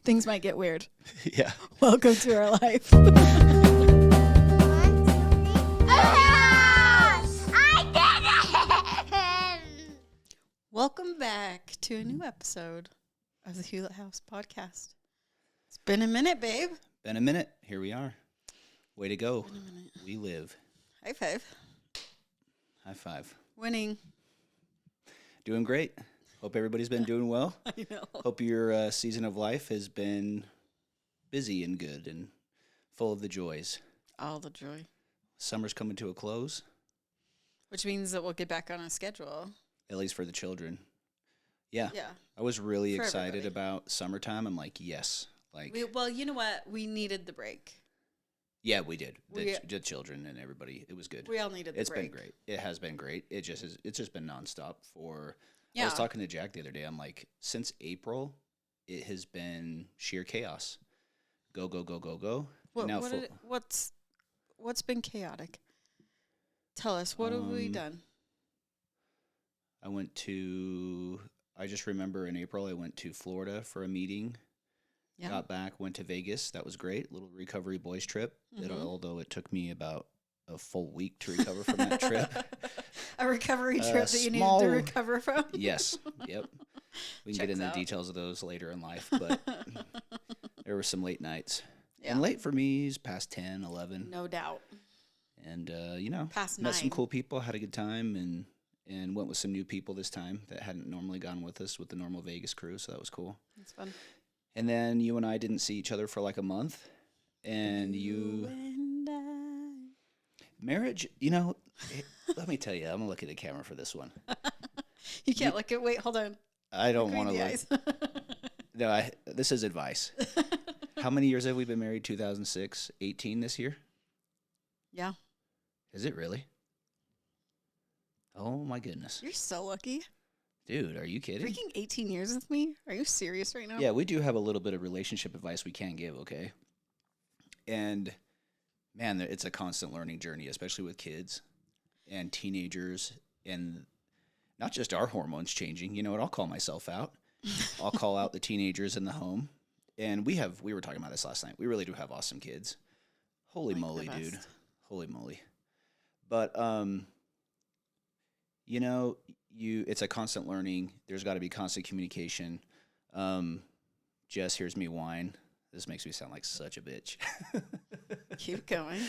Things might get weird. Yeah. Welcome to our life. Welcome back to a new episode of the Hewlett House podcast. It's been a minute, babe. Been a minute. Here we are. Way to go. We live. High five. High five. Winning. Doing great. Hope everybody's been doing well. I know. Hope your season of life has been busy and good and full of the joys. All the joy. Summer's coming to a close. Which means that we'll get back on a schedule. At least for the children. Yeah. Yeah. I was really For excited everybody. about summertime. I'm like, yes. Well, you know what? We needed the break. Yeah, we did. We- The children and everybody. It was good. We all needed the It's break. been great. It has been great. It's just been nonstop for. Yeah. I was talking to Jack the other day. I'm like, since April, it has been sheer chaos. Go, go, go, go, go. What's been chaotic? Tell us. What have we done? I just remember in April, I went to Florida for a meeting. Yeah. Got back, went to Vegas. That was great. Little recovery boys trip. Although it took me about a full week to recover from that trip. A recovery trip that you needed to recover from? Yes. Yep. We can get into the details of those later in life, but there were some late nights. Yeah. And late for me is past 10, 11. No doubt. And, Past met some 9. cool people, had a good time, and went with some new people this time that hadn't normally gone with us with the normal Vegas crew, so that was cool. That's fun. And then you and I didn't see each other for like a month. And marriage, let me tell you, I'm going to look at the camera for this one. You can't look at, wait, hold on. I don't want to look. No, this is advice. How many years have we been married? 2006, 18 this year? Yeah. Is it really? Oh, my goodness. You're so lucky. Dude, are you kidding? Freaking 18 years with me? Are you serious right now? Yeah, we do have a little bit of relationship advice we can give, okay? And, man, it's a constant learning journey, especially with kids and teenagers, and not just our hormones changing. You know what? I'll call myself out. I'll call out the teenagers in the home. And we were talking about this last night. We really do have awesome kids. Holy moly, dude. Holy moly. But, it's a constant learning. There's got to be constant communication. Jess hears me whine. This makes me sound like such a bitch. Keep going.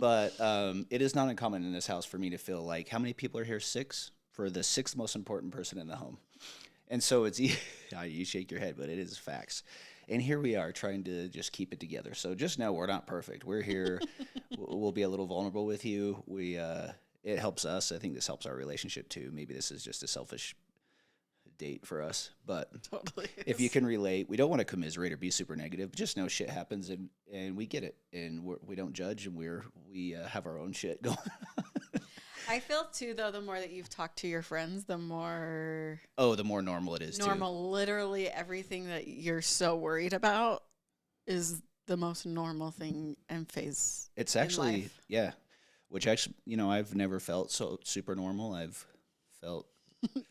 But it is not uncommon in this house for me to feel like, how many people are here? 6? For the 6th most important person in the home. And so it's, you shake your head, but it is facts. And here we are trying to just keep it together. So just know we're not perfect. We're here. We'll be a little vulnerable with you. It helps us. I think this helps our relationship too. Maybe this is just a selfish date for us. But Totally if you can relate, we don't want to commiserate or be super negative. But just know shit happens and we get it. And we don't judge, and we have our own shit going on. I feel too, though, the more that you've talked to your friends, the more... Oh, the more normal it is, normal. Literally everything that you're so worried about is the most normal thing and phase. It's actually, yeah. Which actually, I've never felt so super normal. I've felt...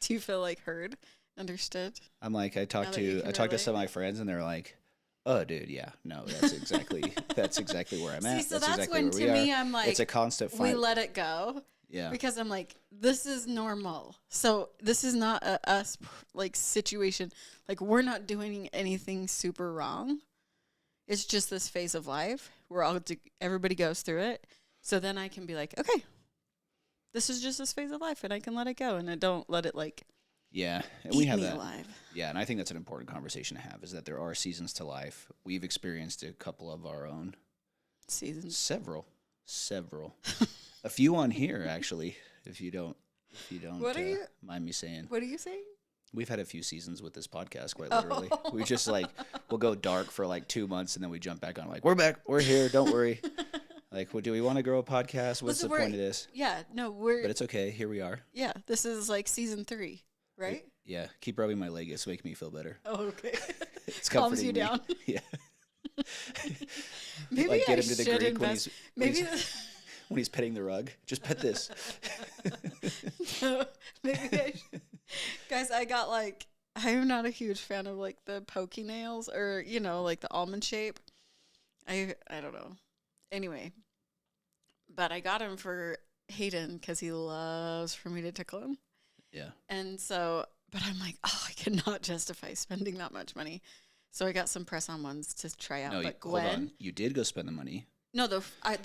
Do you feel like heard, understood? I'm like, I talk to some of my friends, and they're like, oh, dude, yeah, no, that's exactly where I'm at. See, so that's exactly when, where to we me, are. I'm like... It's a constant fight. We let it go. Yeah. Because I'm like, this is normal. So this is not a us situation. Like, we're not doing anything super wrong. It's just this phase of life where everybody goes through it. So then I can be like, okay, this is just this phase of life, and I can let it go, and I don't let it yeah, and eat we have me that. alive. Yeah, and I think that's an important conversation to have. Is that there are seasons to life. We've experienced a couple of our own Seasons. Several. A few on here, actually, if you don't mind me saying. What are you saying? We've had a few seasons with this podcast, quite literally. We just we'll go dark for 2 months, and then we jump back on. We're back, we're here, don't worry. Do we want to grow a podcast? What's the point of this? Yeah, no, But it's okay, here we are. Yeah, this is season 3, right? Yeah, keep rubbing my leg, it's making me feel better. Oh, okay. It's calms you me. down. Yeah. Maybe get him to the Greek invest. when he's petting the rug. Just pet this. No, maybe I should. Guys, I got I'm not a huge fan of like the pokey nails or, you know, like the almond shape. I don't know. Anyway, but I got him for Hayden because he loves for me to tickle him. Yeah. And so, but I'm like, oh, I cannot justify spending that much money. So I got some press-on ones to try out. No, but hold Gwen, on. You did go spend the money. no, the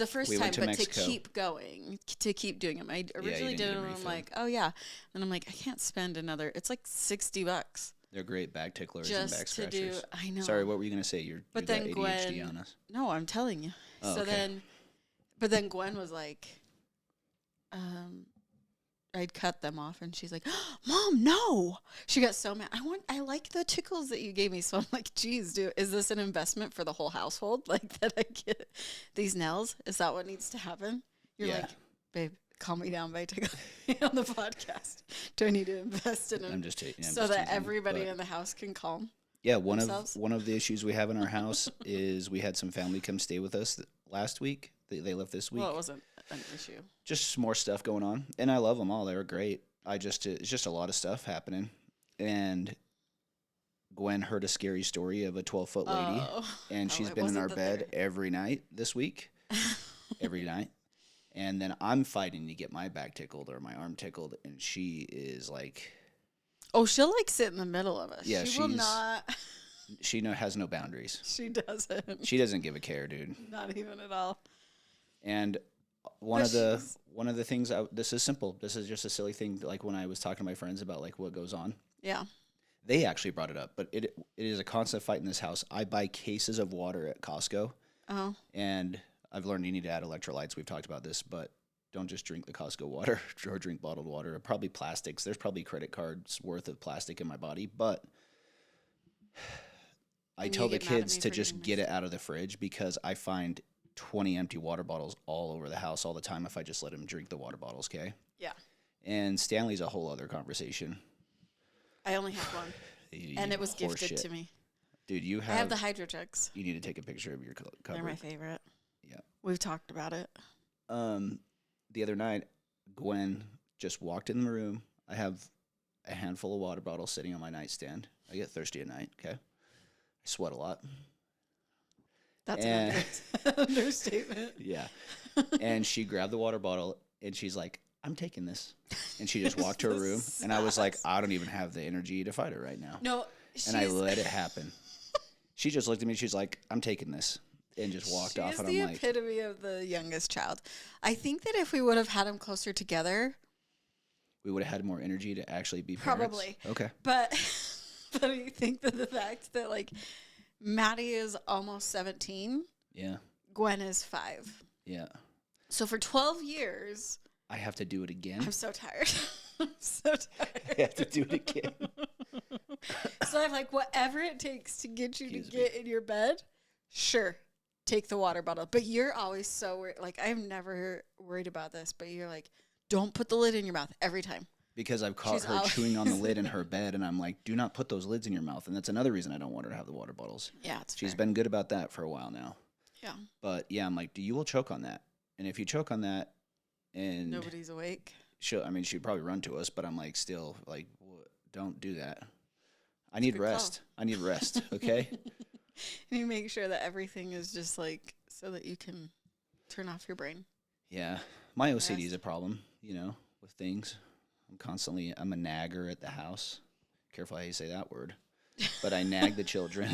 first We time, went to but Mexico. to keep going, to keep doing them. I originally didn't did get it, a and I'm refill. like, oh yeah, and I'm like, I can't spend another. It's like $60 They're great back ticklers and back just to do. scratchers. I know. Sorry, what were you going to say? But you then got ADHD Gwen, on us. no, I'm telling you. Oh, So okay. then Gwen was like, I'd cut them off, and she's like, Mom, no. She got so mad. I like the tickles that you gave me. So I'm like, geez, dude, is this an investment for the whole household? Like that I get these nails? Is that what needs to happen? You're Yeah. like, babe, calm me down by tickling me on the podcast. Do I need to invest in them I'm just taking so that everybody in the house can calm? Yeah, themselves? one of the issues we have in our house is we had some family come stay with us last week. They left this week. Well, it wasn't an issue. Just more stuff going on, and I love them all. They were great. It's just a lot of stuff happening, and Gwen heard a scary story of a 12-foot lady, and she's been in our bed every night this week, every night. And then I'm fighting to get my back tickled or my arm tickled, and she is like, oh, she'll like sit in the middle of us. Yeah, she will not. she has no boundaries. She doesn't. She doesn't give a care, dude. Not even at all. And one of the things, this is simple. This is just a silly thing. Like when I was talking to my friends about like what goes on. Yeah. They actually brought it up, but it is a constant fight in this house. I buy cases of water at Costco. Oh. And I've learned you need to add electrolytes. We've talked about this, but don't just drink the Costco water or drink bottled water. Probably plastics. There's probably credit cards worth of plastic in my body, but I tell the kids to just get it out of the fridge because I find 20 empty water bottles all over the house all the time if I just let them drink the water bottles, okay? Yeah. And Stanley's a whole other conversation. I only have one. And it was gifted to me. Dude, I have the Hydro Jugs. You need to take a picture of your cupboard. They're my favorite. Yeah. We've talked about it. The other night, Gwen just walked in the room. I have a handful of water bottles sitting on my nightstand. I get thirsty at night, okay? I sweat a lot. That's an understatement. Yeah. And she grabbed the water bottle, and she's like, I'm taking this. And she just walked to her room, and I was like, I don't even have the energy to fight her right now. No, and I let it happen. She just looked at me, she's like, I'm taking this, and just walked off. And I'm like, she's the epitome of the youngest child. I think that if we would have had them closer together, we would have had more energy to actually be parents. Probably. Okay. But I think that the fact that like Maddie is almost 17. Yeah. Gwen is 5. Yeah. So for 12 years, I have to do it again. I'm so tired. I'm so tired. I have to do it again. So I'm like, whatever it takes to get you to get in your bed, sure, take the water bottle. But you're always so worried. Like, I'm never worried about this, but you're like, don't put the lid in your mouth every time. Because I've caught her chewing on the lid in her bed, and I'm like, do not put those lids in your mouth. And that's another reason I don't want her to have the water bottles. Yeah, She's been good about that for a while now. Yeah. But yeah, I'm like, you will choke on that. And if you choke on that and nobody's awake, she'd probably run to us, but I'm like, still, like, don't do that. I need rest. I need rest, okay? And you make sure that everything is just like so that you can turn off your brain. Yeah. My OCD is a problem, with things. I'm a nagger at the house. Careful how you say that word. But I nag the children.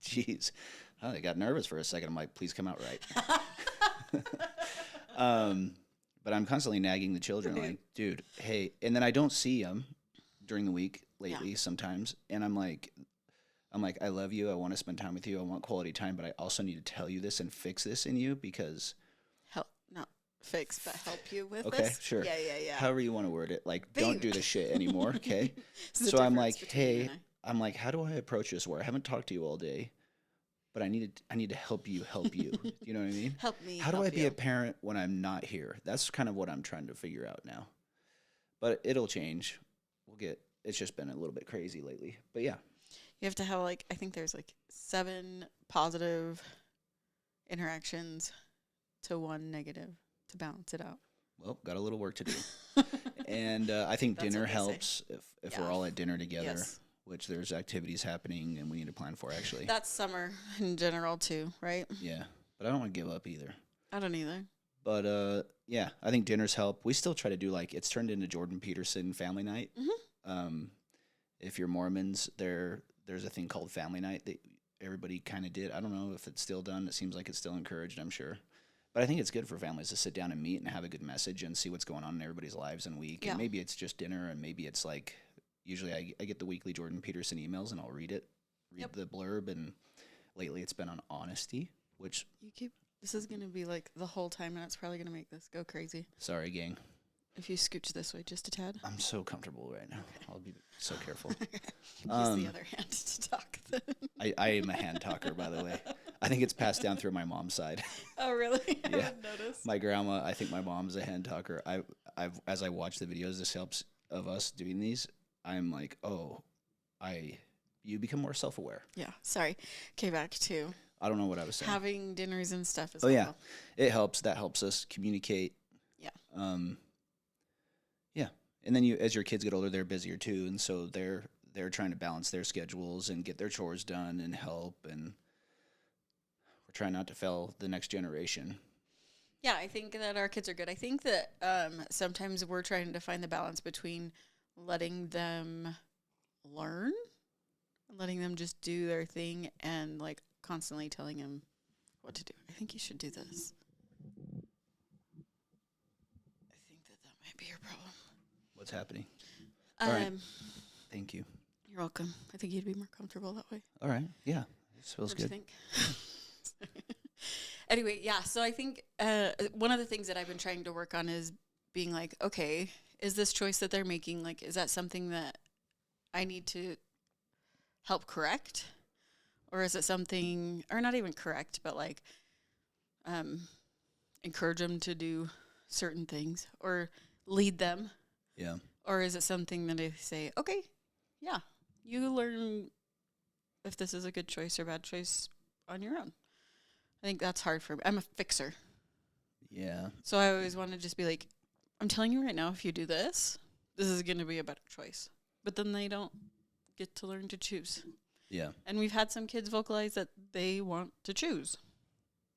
Jeez. I got nervous for a second. I'm like, please come out right. But I'm constantly nagging the children. Like, dude, hey. And then I don't see them during the week lately sometimes. And I'm like, I love you. I want to spend time with you. I want quality time. But I also need to tell you this and fix this in you because... Fix, but help you with this? Okay, sure. Yeah. However you want to word it. Like, don't do this shit anymore, okay? So I'm like, hey, how do I approach this where I haven't talked to you all day, but I need to help you. You know what I mean? Help me. How do I be a parent when I'm not here? That's kind of what I'm trying to figure out now. But it'll change. It's just been a little bit crazy lately. But yeah. You have to have I think there's 7 positive interactions to 1 negative to balance it out. Well, got a little work to do. And I think dinner helps if we're all at dinner together. Yes. which there's activities happening and we need to plan for actually. That's summer in general too, right? Yeah, but I don't want to give up either. I don't either. But yeah, I think dinners help. We still try to do like it's turned into Jordan Peterson family night. If you're Mormons, there's a thing called family night that everybody kind of did. I don't know if it's still done. It seems like it's still encouraged, I'm sure. But I think it's good for families to sit down and meet and have a good message and see what's going on in everybody's lives and week. Yeah. And maybe it's just dinner, and maybe it's like usually I get the weekly Jordan Peterson emails and I'll read the blurb. And lately it's been on honesty, which This is going to be like the whole time, and it's probably going to make this go crazy. sorry, gang. If you scooch this way just a tad. I'm so comfortable right now. Okay. I'll be so careful. Use the other hand to talk. I am a hand talker, by the way. I think it's passed down through my mom's side. Oh, really? I Yeah. didn't notice. My grandma, I think my mom's a hand talker. I've as I watch the videos, this helps of us doing these. I'm like, you become more self-aware. Yeah. Sorry. Okay, back to I don't know what I was saying. having dinners and stuff as Oh well. yeah, it helps. That helps us communicate. Yeah. Yeah, and then as your kids get older, they're busier too, and so they're trying to balance their schedules and get their chores done and help, and we're trying not to fail the next generation. Yeah, I think that our kids are good. I think that sometimes we're trying to find the balance between letting them learn, letting them just do their thing, and like constantly telling them what to do. I think you should do this. I think that might be your problem. What's happening? All right. Thank you. You're welcome. I think you'd be more comfortable that way. All right. Yeah. This feels What do you good. think? Anyway, yeah. So I think one of the things that I've been trying to work on is being like, okay, is this choice that they're making, like, is that something that I need to help correct? Or is it something, or not even correct, but like encourage them to do certain things or lead them? Yeah. Or is it something that I say, okay, yeah, you learn if this is a good choice or bad choice on your own? I think that's hard for me. I'm a fixer. Yeah. So I always want to just be like, I'm telling you right now, if you do this, this is going to be a better choice. But then they don't get to learn to choose. Yeah. And we've had some kids vocalize that they want to choose,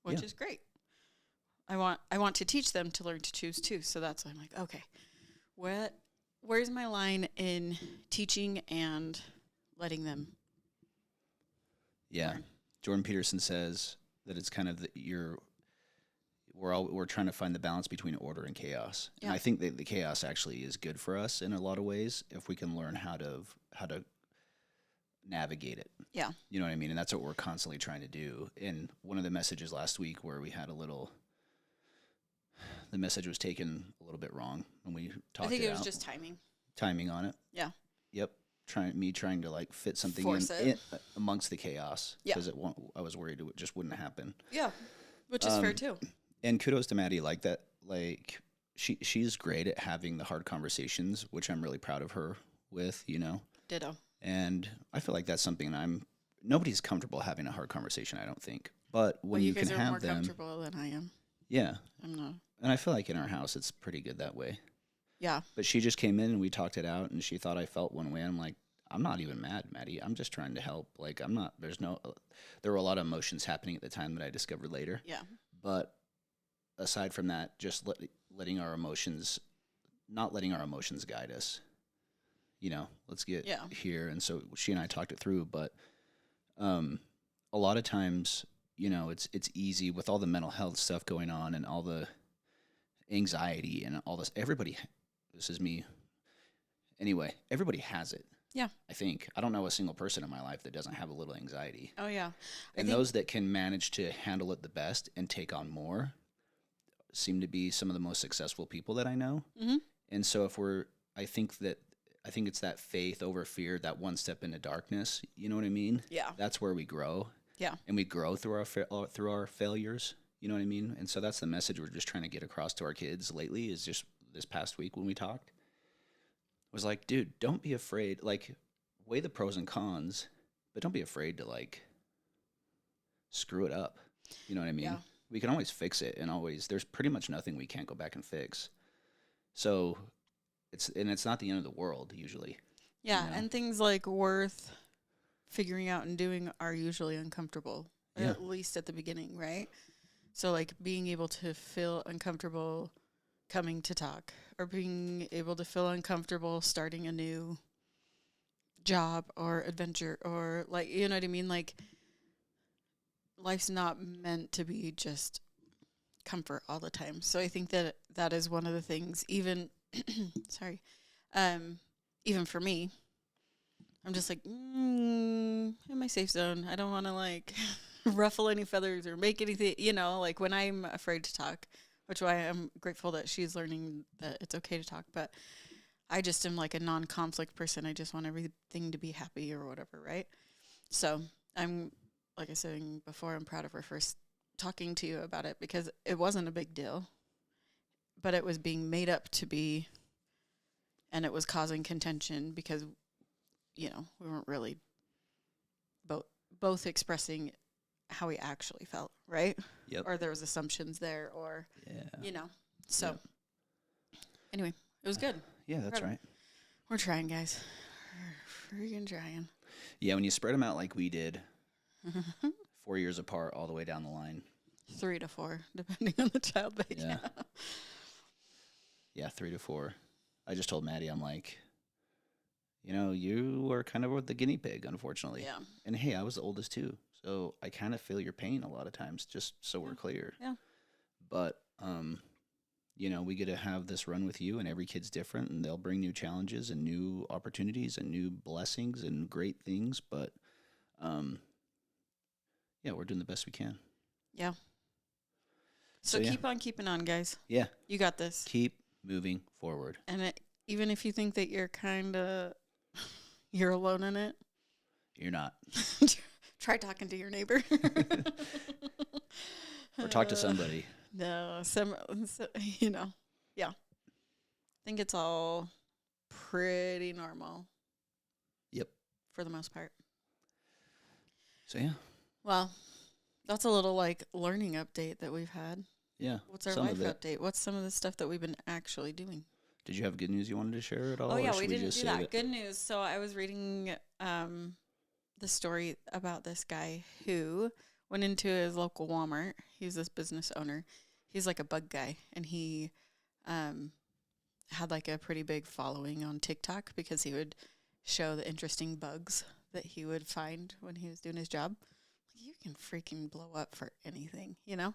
which is great. I want to teach them to learn to choose too. So that's why I'm like, okay, where's my line in teaching and letting them? Yeah. learn? Jordan Peterson says that it's kind of we're trying to find the balance between order and chaos. Yeah. And I think that the chaos actually is good for us in a lot of ways if we can learn how to navigate it. Yeah. You know what I mean? And that's what we're constantly trying to do. And one of the messages last week where we had the message was taken a little bit wrong when we talked I think it was out. just Timing on it. Yeah. Yep. Trying to like fit something Force in it. amongst the chaos. Yeah. Because I was worried it just wouldn't happen. Yeah. Which is fair too. And kudos to Maddie, like that. Like she's great at having the hard conversations, which I'm really proud of her with. You know. Ditto. And I feel like that's something nobody's comfortable having a hard conversation, I don't think. But when you can guys are have more them, comfortable than I am. yeah. I'm not. And I feel like in our house it's pretty good that way. Yeah. But she just came in and we talked it out, and she thought I felt one way. I'm like, I'm not even mad, Maddie. I'm just trying to help. Like there were a lot of emotions happening at the time that I discovered later. Yeah. But aside from that, just not letting our emotions guide us. You know, let's get here. And so she and I talked it through. But a lot of times, you know, it's easy with all the mental health stuff going on and all the anxiety and all this. This is me. Anyway, everybody has it. Yeah. I think. I don't know a single person in my life that doesn't have a little anxiety. Oh, yeah. And those that can manage to handle it the best and take on more seem to be some of the most successful people that I know. Mm-hmm. And so I think it's that faith over fear, that one step into darkness. You know what I mean? Yeah. That's where we grow. Yeah. And we grow through our failures. You know what I mean? And so that's the message we're just trying to get across to our kids lately, is just this past week when we talked, was like, dude, don't be afraid. Like, weigh the pros and cons, but don't be afraid to like screw it up. You know what I mean? Yeah. We can always fix it, and there's pretty much nothing we can't go back and fix. So it's not the end of the world usually. Yeah, you know? and things like worth figuring out and doing are usually uncomfortable, Yeah. at least at the beginning, right? So, like, being able to feel uncomfortable coming to talk or being able to feel uncomfortable starting a new job or adventure or, like, you know what I mean? Like, life's not meant to be just comfort all the time. So I think that that is one of the things, even, sorry, even for me, I'm just like, in my safe zone. I don't want to like ruffle any feathers or make anything, like when I'm afraid to talk, which why I'm grateful that she's learning that it's okay to talk. But I just am like a non-conflict person. I just want everything to be happy or whatever, right? So I'm, like I said before, I'm proud of her for talking to you about it because it wasn't a big deal, but it was being made up to be, and it was causing contention because we weren't really both expressing how we actually felt, right? Yep. Or there was assumptions there, or Yeah. So Yep. anyway, it was good. Yeah, that's right. We're trying, guys. We're freaking trying. Yeah, when you spread them out like we did, 4 years apart, all the way down the line. 3 to 4, depending on the child. But Yeah. Yeah, 3 to 4. I just told Maddie, I'm like, you were kind of the guinea pig, unfortunately. Yeah. And hey, I was the oldest too. So I kind of feel your pain a lot of times, just so we're clear. Yeah. But, we get to have this run with you, and every kid's different, and they'll bring new challenges and new opportunities and new blessings and great things. But, we're doing the best we can. Yeah. So keep on keeping on, guys. Yeah. You got this. Keep moving forward. And even if you think that you're alone in it, You're not. try talking to your neighbor. Or talk to somebody. No, yeah. I think it's all pretty normal. Yep. For the most part. So, yeah. Well, that's a little like learning update that we've had. Yeah. What's our life update? What's some of the stuff that we've been actually doing? Did you have good news you wanted to share at all? Oh, yeah, we didn't do that. Good news. So I was reading the story about this guy who went into his local Walmart. He was this business owner. He's like a bug guy, and he had like a pretty big following on TikTok because he would show the interesting bugs that he would find when he was doing his job. You can freaking blow up for anything, Yeah.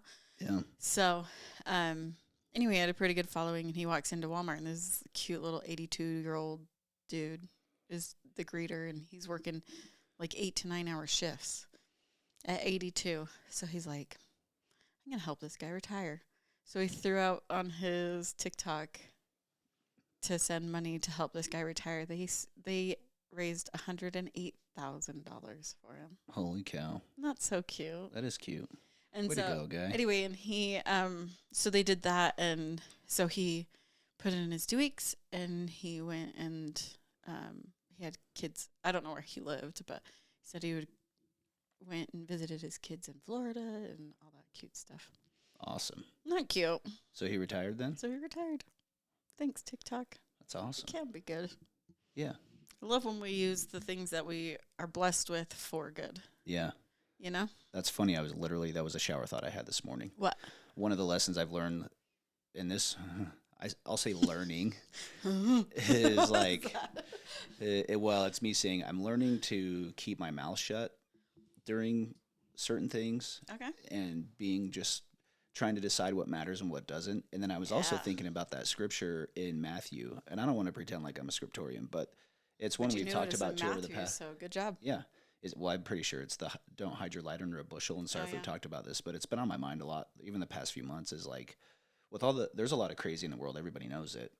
So, anyway, he had a pretty good following, and he walks into Walmart, and this cute little 82-year-old dude is the greeter, and he's working like 8 to 9 hour shifts at 82. So he's like, I'm going to help this guy retire. So he threw out on his TikTok to send money to help this guy retire. They raised $108,000 for him. Holy cow. Not so cute. That is cute. And Way to go, guy. Anyway, and he, so they did that, and so he put in his 2 weeks, and he went and he had kids. I don't know where he lived, but he said he went and visited his kids in Florida and all that cute stuff. Awesome. Not cute. So he retired then? So he retired. Thanks, TikTok. That's awesome. It can be good. Yeah. I love when we use the things that we are blessed with for good. Yeah. That's funny. That was a shower thought I had this morning. What? One of the lessons I've learned in this, I'll say learning, is like, it's me saying I'm learning to keep my mouth shut during certain things. Okay. And being just trying to decide what matters and what doesn't. And then I was also thinking about that scripture in Matthew, and I don't want to pretend like I'm a scriptorian, but it's one we've talked about too over the past. So good job. Yeah. I'm pretty sure it's the don't hide your light under a bushel. And sorry if we've talked about this, but it's been on my mind a lot, even the past few months, is like, there's a lot of crazy in the world. Everybody knows it.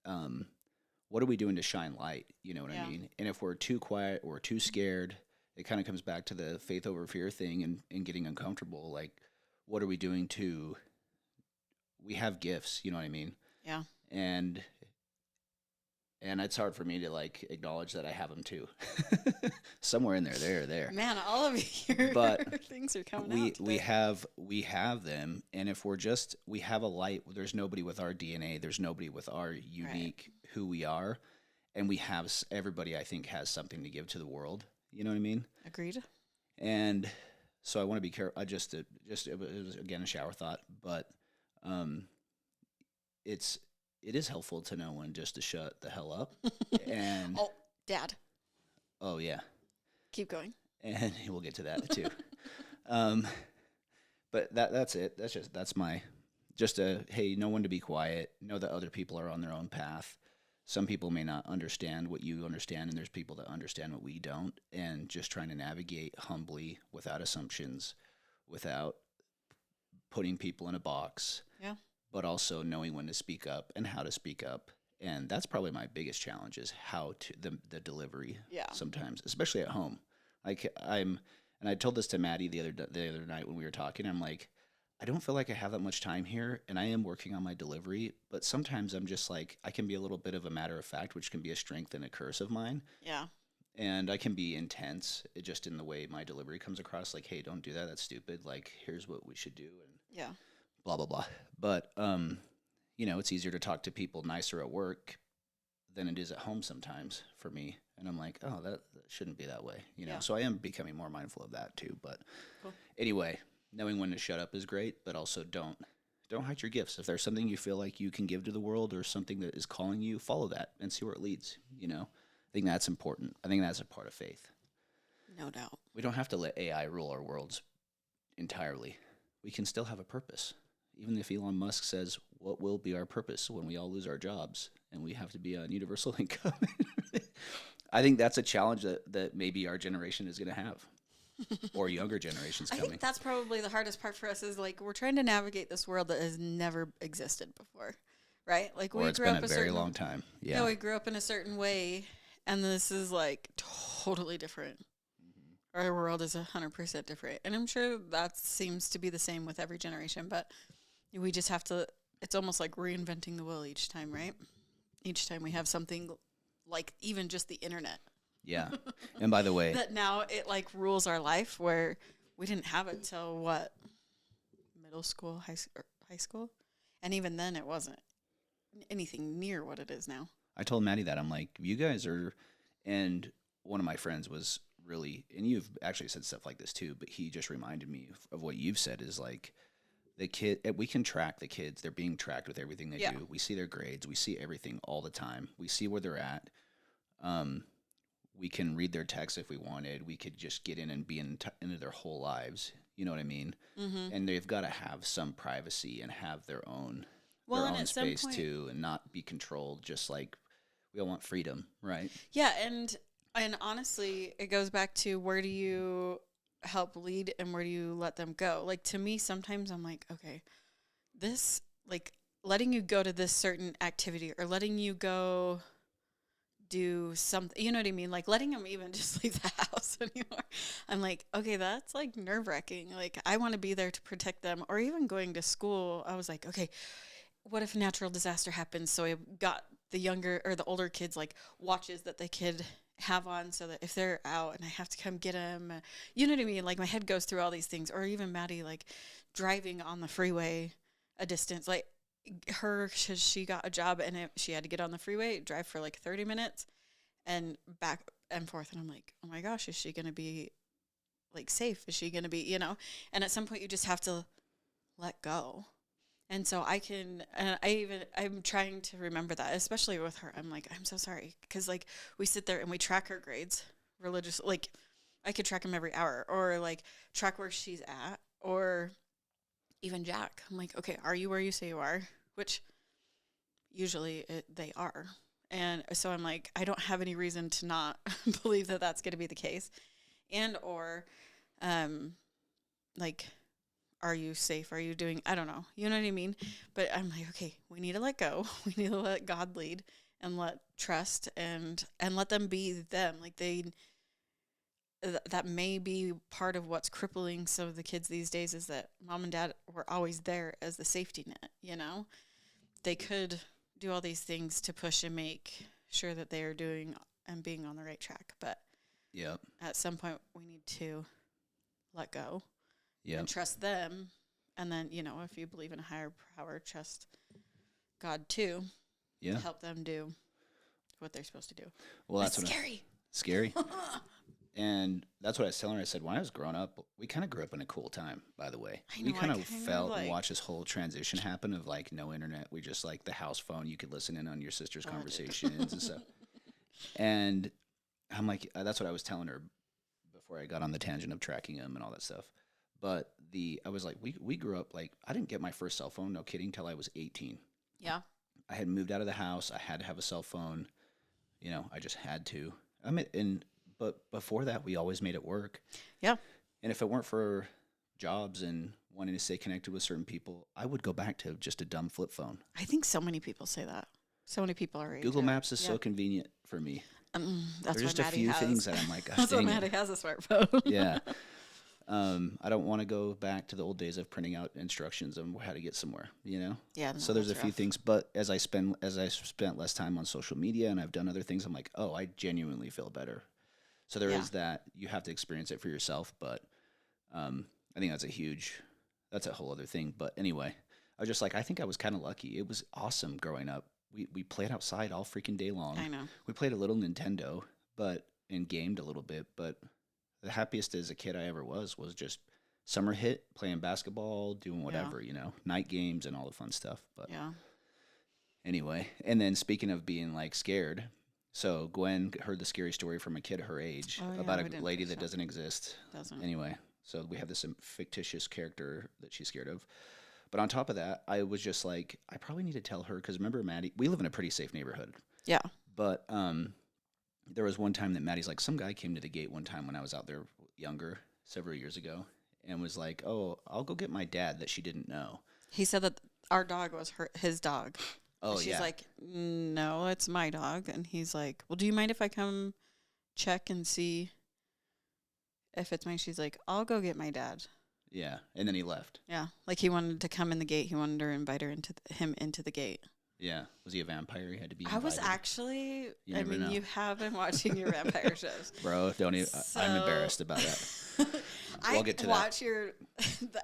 What are we doing to shine light? You know what I mean? And if we're too quiet or too scared, it kind of comes back to the faith over fear thing and getting uncomfortable. Like, what are we doing we have gifts, you know what I mean? Yeah. And it's hard for me to like acknowledge that I have them too. Somewhere in there, they're there. Man, all of your things are coming out today. We have them, and if we have a light, there's nobody with our DNA, there's nobody with our unique who we are, and we have everybody, I think, has something to give to the world. You know what I mean? Agreed. And so I want to be careful. I just it was again a shower thought, but um, it is helpful to know when just to shut the hell up. And Oh, Dad, oh yeah, keep going. and we'll get to that too. um, but that's it. That's my just a hey, know when to be quiet. Know that other people are on their own path. Some people may not understand what you understand, and there's people that understand what we don't. And just trying to navigate humbly, without assumptions, without putting people in a box, Yeah. but also knowing when to speak up and how to speak up. And that's probably my biggest challenge is how to the delivery. Yeah. Sometimes, especially at home, like and I told this to Maddie the other night when we were talking. I'm like, I don't feel like I have that much time here, and I am working on my delivery. But sometimes I'm just like, I can be a little bit of a matter of fact, which can be a strength and a curse of mine. Yeah. And I can be intense, just in the way my delivery comes across. Like, hey, don't do that. That's stupid. Like, here's what we should do, and Yeah. blah blah blah. But it's easier to talk to people nicer at work than it is at home sometimes for me. And I'm like, oh, that shouldn't be that way, Yeah. So I am becoming more mindful of that too. But Cool. anyway, knowing when to shut up is great, but also don't hide your gifts. If there's something you feel like you can give to the world or something that is calling you, follow that and see where it leads. I think that's important. I think that's a part of faith. No doubt. We don't have to let AI rule our worlds entirely. We can still have a purpose. Even if Elon Musk says, what will be our purpose when we all lose our jobs and we have to be on universal income? I think that's a challenge that maybe our generation is going to have, or younger generations I coming. think that's probably the hardest part for us is like we're trying to navigate this world that has never existed before, right? Like Or we it's grew been up a a very certain long time. yeah, Yeah. we grew up in a certain way, and this is like totally different. Our world is 100% different, and I'm sure that seems to be the same with every generation. But we just have to. It's almost like reinventing the wheel each time, right? Each time we have something like even just the internet Yeah. And by the way, that now it like rules our life, where we didn't have it till what middle school, high school, and even then it wasn't anything near what it is now. I told Maddie that I'm like, you guys are, and one of my friends was really, and you've actually said stuff like this too, but he just reminded me of what you've said is like we can track the kids. They're being tracked with everything they Yeah. do. We see their grades. We see everything all the time. We see where they're at. We can read their texts if we wanted. We could just get in and be into their whole lives. You know what I mean? Mm-hmm. And they've got to have some privacy and have their own Well, and own at some space point, too, and not be controlled. Just like we all want freedom, right? yeah, and honestly, it goes back to where do you help lead and where do you let them go? Like to me, sometimes I'm like, okay, this like letting you go to this certain activity or letting you go do something, you know what I mean? Like letting them even just leave the house anymore. I'm like, okay, that's like nerve wracking. Like I want to be there to protect them, or even going to school. I was like, okay, what if a natural disaster happens? So I got the younger or the older kids like watches that they could have on so that if they're out and I have to come get them, you know what I mean? Like my head goes through all these things. Or even Maddie like driving on the freeway a distance, like she got a job and she had to get on the freeway, drive for like 30 minutes and back and forth. And I'm like, oh my gosh, is she going to be like safe? Is she going to be, and at some point you just have to let go. And so I'm trying to remember that, especially with her. I'm like, I'm so sorry. Because, like, we sit there and we track her grades religiously. Like, I could track them every hour or, like, track where she's at or even Jack. I'm like, okay, are you where you say you are? Which usually they are. And so I'm like, I don't have any reason to not believe that that's going to be the case. And or, like, are you safe? Are you doing, I don't know. You know what I mean? But I'm like, okay, we need to let go. We need to let God lead and let trust and let them be them. Like that may be part of what's crippling some of the kids these days is that mom and dad were always there as the safety net, They could do all these things to push and make sure that they are doing and being on the right track. But Yep. at some point we need to let go. Yep. And trust them. And then, if you believe in a higher power, trust God too Yeah. to help them do what they're supposed to do. Well, That's that's scary. Scary. And that's what I was telling her. I said, when I was growing up, we kind of grew up in a cool time, by the way. I know, We kind I of kinda felt like- and watched this whole transition happen of like no internet. We just like the house phone. You could listen in on your sister's dude. conversations and stuff. And I'm like, that's what I was telling her before I got on the tangent of tracking them and all that stuff. But I was like, we grew up like, I didn't get my first cell phone, no kidding, till I was 18. Yeah. I had moved out of the house. I had to have a cell phone. You know, I just had to. But before that, we always made it work. Yeah. And if it weren't for jobs and wanting to stay connected with certain people, I would go back to just a dumb flip phone. I think so many people say that. So many people are. Google Maps is so convenient for me. That's There's why just a Maddie few has. things that I'm like, gosh, That's why dang it. Maddie has a smartphone. Yeah. I don't want to go back to the old days of printing out instructions on how to get somewhere, you know? Yeah. No, So there's a that's few rough. things, but as I spent less time on social media and I've done other things, I'm like, oh, I genuinely feel better. So there is that. You have to experience it for yourself, but I think that's a whole other thing. But anyway, I was just like, I think I was kind of lucky. It was awesome growing up. We played outside all freaking day long. I know. We played a little Nintendo, and gamed a little bit, but the happiest as a kid I ever was just summer hit, playing basketball, doing whatever, you know, night games and all the fun stuff. But Yeah. anyway, and then speaking of being like scared, so Gwen heard the scary story from a kid her age Oh, yeah, about we a didn't lady finish that that. doesn't exist. Doesn't. Anyway, so we have this fictitious character that she's scared of. But on top of that, I was just like, I probably need to tell her because remember, Maddie, we live in a pretty safe neighborhood. Yeah. But there was one time that Maddie's like, some guy came to the gate one time when I was out there younger, several years ago, and was like, oh, I'll go get my dad that she didn't know. He said that our dog was his dog. Oh, And she's yeah. like, no, it's my dog. And he's like, well, do you mind if I come check and see if it's mine? She's like, I'll go get my dad. Yeah. And then he left. Yeah. Like he wanted to come in the gate. He wanted her to invite her him into the gate. Yeah. Was he a vampire? He had to be I was invited? actually, You I never mean, know. you have been watching your vampire shows. Bro, don't even. I'm embarrassed about that. We'll get to that. watch the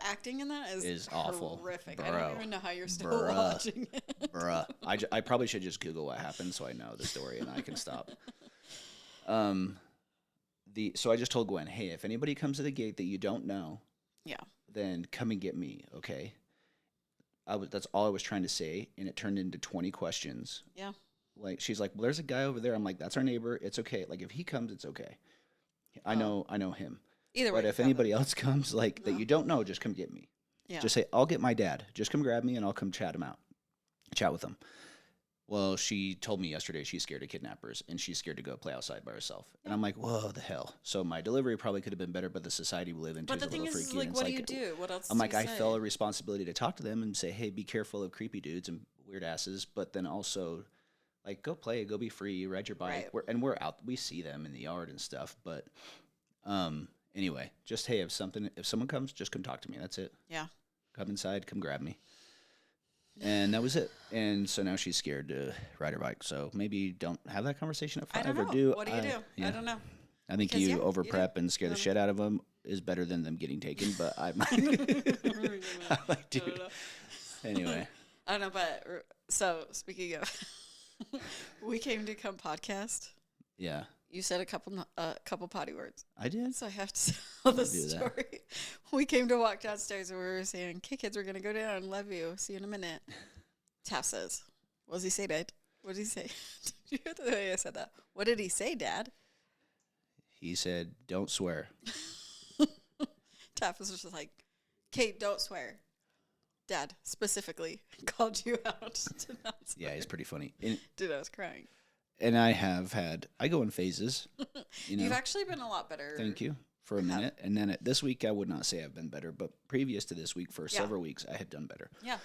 acting in that Is awful. horrific. I Bro. don't even know how you're still Bruh. watching it. Bruh. I probably should just Google what happened so I know the story and I can stop. So I just told Gwen, hey, if anybody comes to the gate that you don't know, Yeah. then come and get me, okay? That's all I was trying to say, and it turned into 20 questions. Yeah. Like she's like, well, there's a guy over there. I'm like, that's our neighbor. It's okay. Like if he comes, it's okay. I know him. Either way. But if anybody else comes, like that you don't know, just come get me. Yeah. Just say, I'll get my dad. Just come grab me, and I'll come chat with him. Well, she told me yesterday she's scared of kidnappers, and she's scared to go play outside by herself. And I'm like, whoa, the hell. So my delivery probably could have been better, but the society we live in But is the a thing little is, freaky. like, and what it's do you do? What else? I'm do like, you I say? feel a responsibility to talk to them and say, hey, be careful of creepy dudes and weird asses, but then also, like, go play, go be free, ride your bike. Right. We're out, we see them in the yard and stuff. But anyway, just, hey, if someone comes, just come talk to me. That's it. Yeah. Come inside, come grab me. And that was it. And so now she's scared to ride her bike. So maybe don't have that conversation at 5 I don't know. or do. What do you do? Yeah. I don't know. I think Because, you yeah, over you prep and scare the Um, shit out of them is better than them getting taken. But I'm like, dude. Anyway, I don't know, but so speaking of, we came to come podcast. yeah, You said a couple potty words, I did. so I have to tell the do that. story. We came to walk downstairs and we were saying, "Okay, kids, we're gonna go down. Love you. See you in a minute." Taff says, "What does he say, Dad? What did he say?" Did you hear the way I said that? What did he say, Dad? He said, "Don't swear." Taff was just like, "Kate, don't swear." Dad specifically called you out to not swear. Yeah, he's pretty funny. Dude, I was crying. And I go in phases. You know, You've actually been a lot better. thank you for a minute. And then this week, I would not say I've been better, but previous to this week, for several weeks, I had done better. Yeah.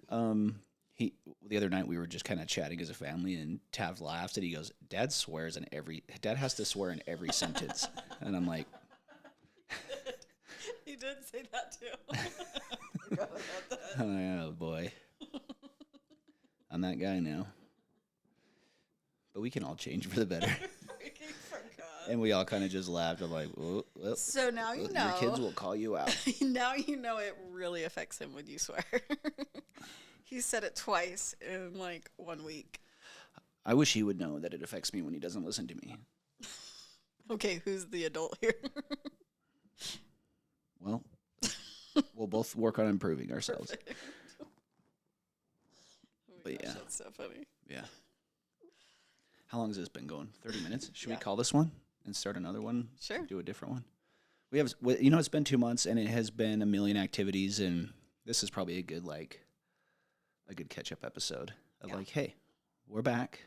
The other night we were just kind of chatting as a family, and Tav laughs and he goes, Dad has to swear in every sentence. And I'm like, He did say that too. Forgot about that. oh boy, I'm that guy now. But we can all change for the better. Freaking forgot. And we all kind of just laughed. I'm like, well, So now you know. your kids will call you out. Now you know it really affects him when you swear. He said it twice in like 1 week. I wish he would know that it affects me when he doesn't listen to me. Okay, who's the adult here? Well, we'll both work on improving ourselves. Oh my But gosh, yeah. that's so funny. Yeah. How long has this been going? 30 minutes? Should we Yeah. call this one and start another one? Sure. Do a different one? We have, you know, it's been 2 months and it has been a million activities, and this is probably a good catch-up episode of like, hey, we're back.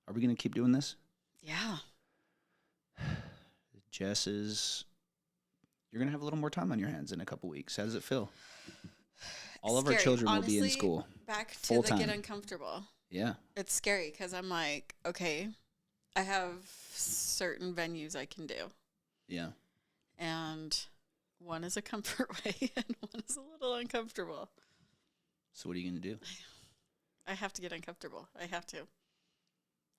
Are we going to keep doing this? Yeah. Jess you're going to have a little more time on your hands in a couple weeks. How does it feel? All of our Scary. children will Honestly, be in school. Back to full the time. get uncomfortable. Yeah. It's scary because I'm like, okay, I have certain venues I can do. Yeah. And one is a comfort way and one is a little uncomfortable. So what are you going to do? I have to get uncomfortable. I have to.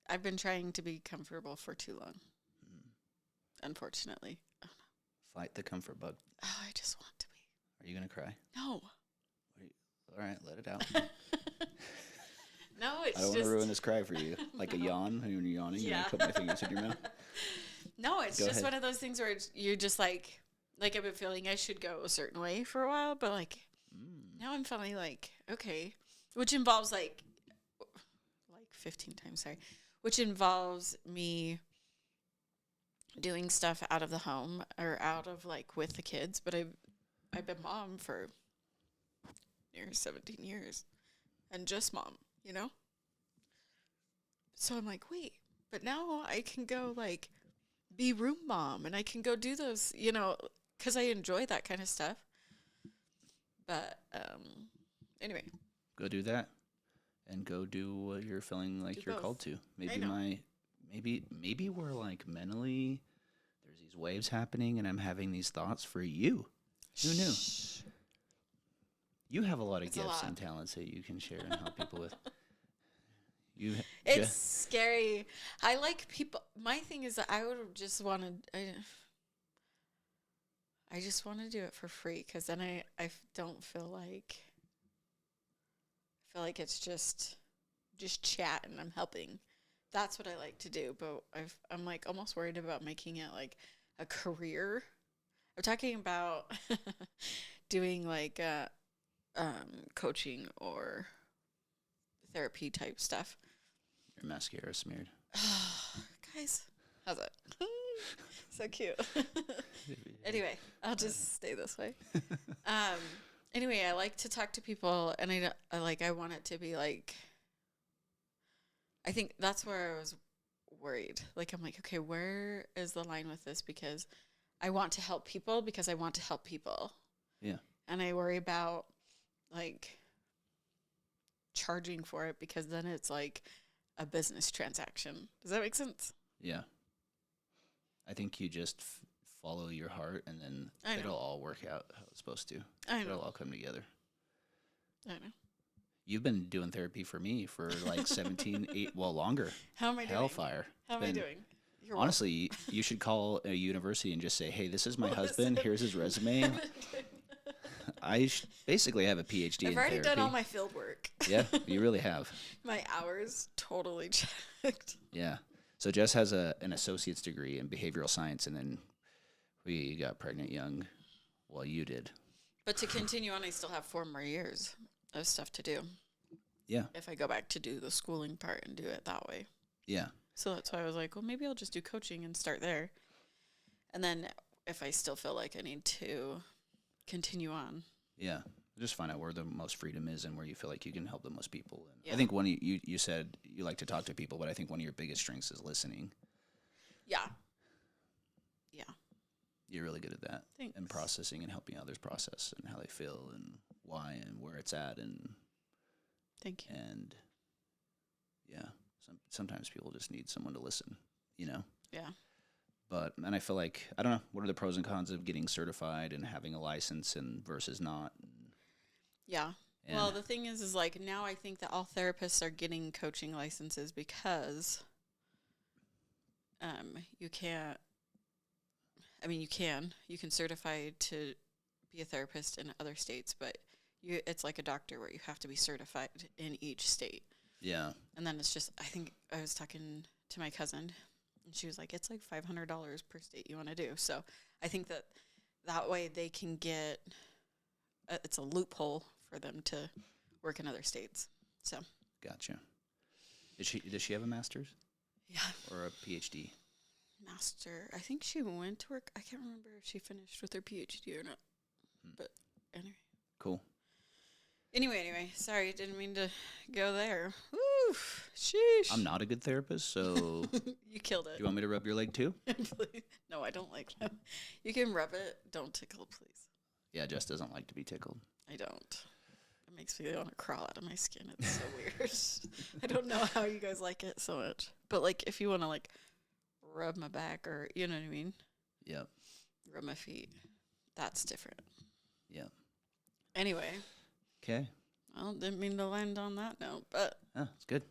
I've been trying to be comfortable for too long. Unfortunately. Oh, no. Fight the comfort bug. Oh, I just want to be. Are you going to cry? No. All right, let it out. No, it's I don't just. want to ruin this cry for you. Like a yawn when you're yawning. Yeah. And I put my fingers in your mouth. No, it's Go just ahead. one of those things where you're just like I've been feeling I should go a certain way for a while, but like now I'm feeling like, okay, which involves like 15 times, sorry, which involves me doing stuff out of the home or out of like with the kids, but I've been mom for near 17 years and just mom, you know? So I'm like, wait, but now I can go like be room mom and I can go do those, you know, because I enjoy that kind of stuff. But anyway. Go do that. And go do what you're feeling like you're both. called to. I Maybe we're like mentally, there's these waves happening and I'm having these thoughts for you. Who knew? You have a lot of It's a gifts lot. and talents that you can share and help people with. It's scary. I like people. My thing is that I would just want to. I just want to do it for free because then I don't feel like. I feel like it's just chat and I'm helping. That's what I like to do. But I'm like almost worried about making it like a career. I'm talking about doing like coaching or therapy type stuff. Your mascara smeared. Guys, how's it? So cute. Anyway, I'll just stay this way. Anyway, I like to talk to people, and I want it to be like. I think that's where I was worried. Like, I'm like, okay, where is the line with this? Because I want to help people because I want to help people. Yeah. And I worry about like charging for it because then it's like a business transaction. Does that make sense? Yeah. I think you just follow your heart and then it'll all work out how it's supposed to. I know. It'll all come together. I know. You've been doing therapy for me for like 8, longer. How am I doing? Hellfire. How am I doing? You're Honestly, you should call a university and just say, hey, this is my Listen. husband. Here's his resume. I basically have a PhD in I've already therapy. done all my field work. Yeah, you really have. My hours totally checked. Yeah. So Jess has an associate's degree in behavioral science, and then we got pregnant young. Well, you did. But to continue on, I still have 4 more years of stuff to do. Yeah. If I go back to do the schooling part and do it that way. Yeah. So that's why I was like, well, maybe I'll just do coaching and start there. And then if I still feel like I need to continue on. Yeah. Just find out where the most freedom is and where you feel like you can help the most people. And Yeah. I think you said you like to talk to people, but I think one of your biggest strengths is listening. Yeah. Yeah. You're really good at that. Thanks. And processing and helping others process and how they feel and why and where it's at. And Thank you. And yeah, sometimes people just need someone to listen, you know? Yeah. And I feel like, I don't know, what are the pros and cons of getting certified and having a license and versus not? Yeah. And Well, the thing is like now I think that all therapists are getting coaching licenses because you can't, I mean, you can certify to be a therapist in other states, but it's like a doctor where you have to be certified in each state. Yeah. And then it's just, I think I was talking to my cousin, and she was like, it's like $500 per state you want to do. So I think that way they can get, it's a loophole for them to work in other states. So. Gotcha. Does she have a master's? Yeah. Or a PhD? Master. I think she went to work. I can't remember if she finished with her PhD or not. But anyway. Cool. Anyway. Sorry, didn't mean to go there. Woo, sheesh. I'm not a good therapist, so. You killed it. Do you want me to rub your leg too? Please. No, I don't like that. You can rub it. Don't tickle, please. Yeah, Jess doesn't like to be tickled. I don't. It makes me want to crawl out of my skin. It's so weird. I don't know how you guys like it so much. But, like, if you want to, like, rub my back or, you know what I mean? Yep. Rub my feet. That's different. Yep. Anyway. Okay. Well, didn't mean to land on that note, but. Oh, it's good.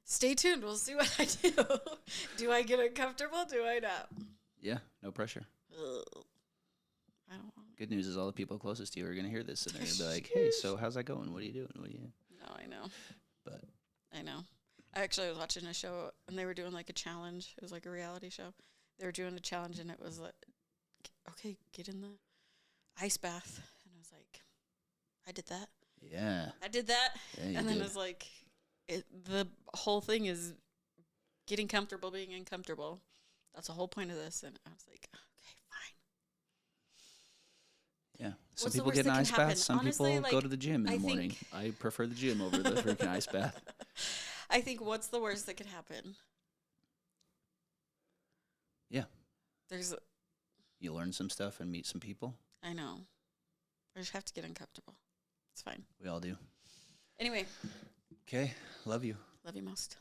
Stay tuned. We'll see what I do. Do I get uncomfortable? Do I not? Yeah, no pressure. Ugh. I don't want. Good news is all the people closest to you are going to hear this and they're going to be like, hey, so how's that going? What are you doing? No, I know. But. I know. I actually was watching a show, and they were doing, like, a challenge. It was, like, a reality show. They were doing a challenge, and it was, like, okay, get in the ice bath. And I was like, I did that. Yeah. I did that. Yeah, and then did. it was like, the whole thing is getting comfortable, being uncomfortable. That's the whole point of this. And I was like, okay, fine. Yeah. Some What's the people worst get an that ice can bath. happen? Some Honestly, people like, go to the gym in I the morning. I prefer the gym over the freaking ice bath. I think what's the worst that could happen? Yeah. You learn some stuff and meet some people. I know. I just have to get uncomfortable. It's fine. We all do. Anyway. Okay. Love you. Love you most.